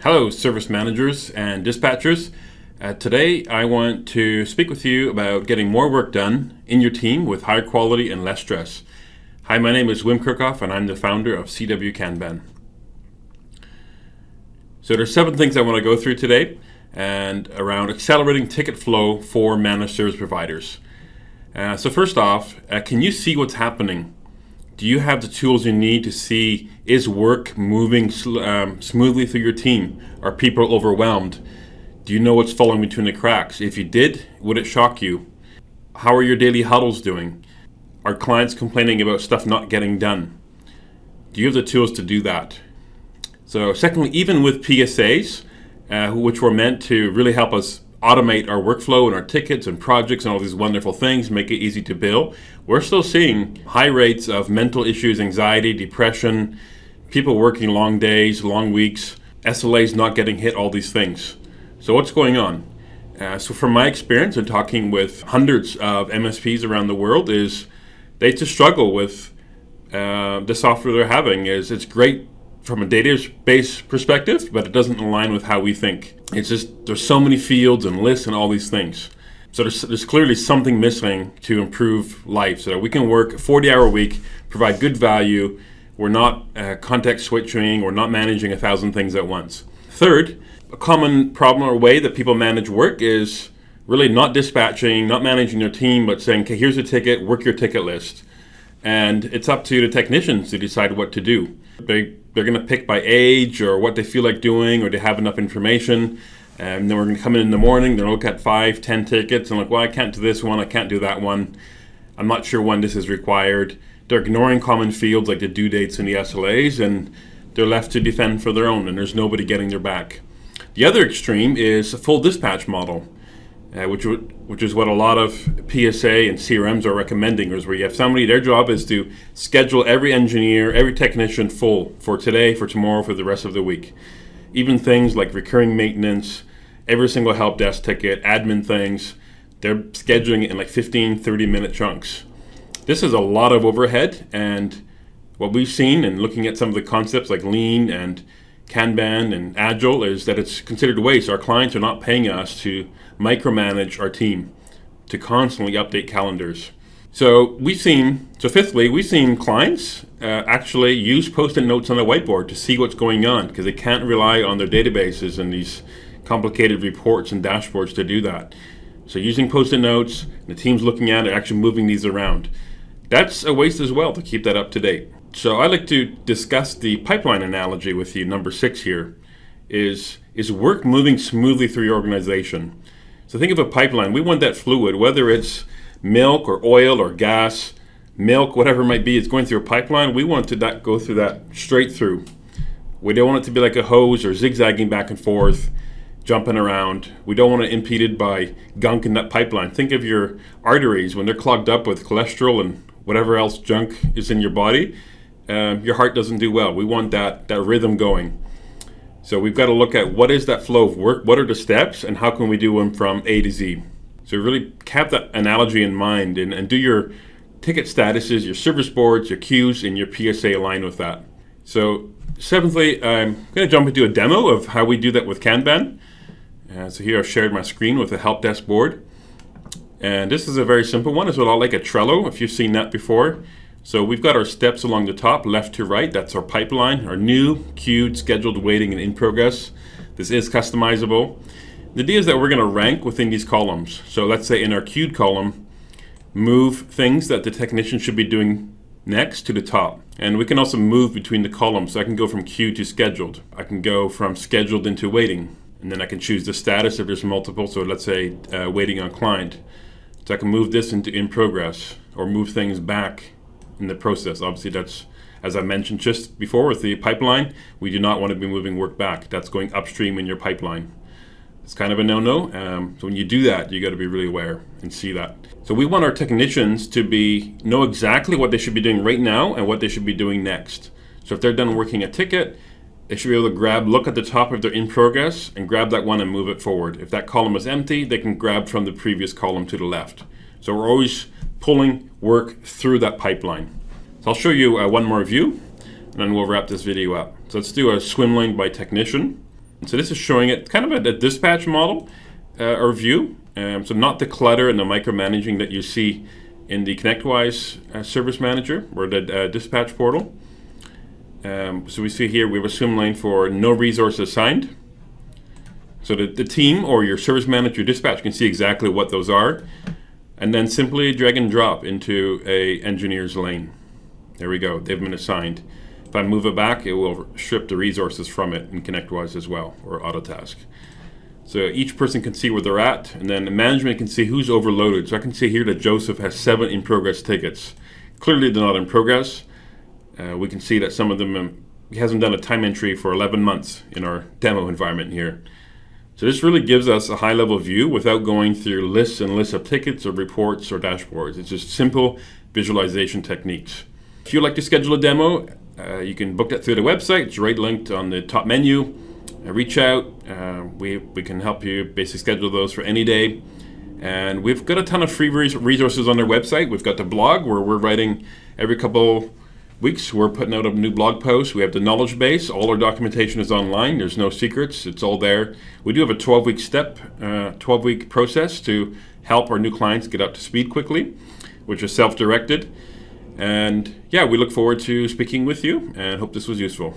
Hello, service managers and dispatchers. Today I want to speak with you about getting more work done in your team with higher quality and less stress. Hi, my name is Wim Kerkhoff and I'm the founder of CW Kanban. So there's 7 things I want to go through today and around accelerating ticket flow for managed service providers. So first off, can you see what's happening? Do you have the tools you need to see, is work moving smoothly through your team? Are people overwhelmed? Do you know what's falling between the cracks? If you did, would it shock you? How are your daily huddles doing? Are clients complaining about stuff not getting done? Do you have the tools to do that? So secondly, even with PSAs, which were meant to really help us automate our workflow and our tickets and projects and all these wonderful things, make it easy to bill, we're still seeing high rates of mental issues, anxiety, depression, people working long days, long weeks, SLAs not getting hit, all these things. So what's going on? So from my experience in talking with hundreds of MSPs around the world is they just struggle with the software they're having. It's great from a database perspective, but it doesn't align with how we think. It's just, there's so many fields and lists and all these things. So there's clearly something missing to improve life so that we can work a 40-hour week, provide good value. We're not context switching, we're not managing 1,000 things at once. Third, a common problem or way that people manage work is really not dispatching, not managing their team, but saying, okay, here's a ticket, work your ticket list. And it's up to the technicians to decide what to do. They're going to pick by age or what they feel like doing, or they have enough information. And then we're going to come in the morning, they're going to look at 5, 10 tickets and like, well, I can't do this one, I can't do that one. I'm not sure when this is required. They're ignoring common fields like the due dates and the SLAs, and they're left to defend for their own, and there's nobody getting their back. The other extreme is a full dispatch model, which is what a lot of PSA and CRMs are recommending, is where you have somebody, their job is to schedule every engineer, every technician full for today, for tomorrow, for the rest of the week. Even things like recurring maintenance, every single help desk ticket, admin things, they're scheduling it in like 15, 30-minute chunks. This is a lot of overhead, and what we've seen and looking at some of the concepts like lean and Kanban and Agile is that it's considered waste. Our clients are not paying us to micromanage our team, to constantly update calendars. So fifthly, we've seen clients actually use post-it notes on a whiteboard to see what's going on, because they can't rely on their databases and these complicated reports and dashboards to do that. So using post-it notes, the team's looking at it, actually moving these around. That's a waste as well to keep that up to date. So I'd like to discuss the pipeline analogy with you. Number 6 here is work moving smoothly through your organization. So think of a pipeline. We want that fluid, whether it's milk or oil or gas, milk, whatever it might be, it's going through a pipeline. We want to go through that straight through. We don't want it to be like a hose or zigzagging back and forth, jumping around. We don't want it impeded by gunk in that pipeline. Think of your arteries when they're clogged up with cholesterol and whatever else junk is in your body. Your heart doesn't do well. We want that rhythm going. So we've got to look at what is that flow of work, what are the steps, and how can we do them from A to Z. So really have that analogy in mind and do your ticket statuses, your service boards, your queues, and your PSA align with that. So seventhly, I'm going to jump into a demo of how we do that with Kanban. So here I've shared my screen with a help desk board. And this is a very simple one. It's a lot like a Trello, if you've seen that before. So we've got our steps along the top, left to right. That's our pipeline, our new, queued, scheduled, waiting, and in progress. This is customizable. The idea is that we're going to rank within these columns. So let's say in our queued column, move things that the technician should be doing next to the top. And we can also move between the columns. So I can go from queued to scheduled. I can go from scheduled into waiting. And then I can choose the status if there's multiple. So let's say waiting on client. So I can move this into in progress or move things back in the process. Obviously, that's, as I mentioned just before with the pipeline, we do not want to be moving work back. That's going upstream in your pipeline. It's kind of a no-no. So when you do that, you got to be really aware and see that. So we want our technicians to know exactly what they should be doing right now and what they should be doing next. So if they're done working a ticket, they should be able to look at the top of their in progress and grab that one and move it forward. If that column is empty, they can grab from the previous column to the left. So we're always pulling work through that pipeline. So I'll show you one more view, and then we'll wrap this video up. So let's do a swim lane by technician. So this is showing it kind of a dispatch model or view. So not the clutter and the micromanaging that you see in the ConnectWise Service Manager or the dispatch portal. So we see here we have a swim lane for no resource assigned. So the team or your service manager dispatch can see exactly what those are, and then simply drag and drop into a engineer's lane. There we go, they've been assigned. If I move it back, it will strip the resources from it in ConnectWise as well, or Autotask. So each person can see where they're at, and then the management can see who's overloaded. So I can see here that Joseph has 7 in progress tickets. Clearly they're not in progress. We can see that some of them, he hasn't done a time entry for 11 months in our demo environment here. So this really gives us a high-level view without going through lists and lists of tickets or reports or dashboards. It's just simple visualization techniques. If you'd like to schedule a demo, you can book that through the website. It's right linked on the top menu. Reach out. We can help you basically schedule those for any day. And we've got a ton of free resources on our website. We've got the blog where we're writing every couple weeks. We're putting out a new blog post. We have the knowledge base. All our documentation is online. There's no secrets. It's all there. We do have a 12-week 12-week process to help our new clients get up to speed quickly, which is self-directed. And yeah, we look forward to speaking with you and hope this was useful.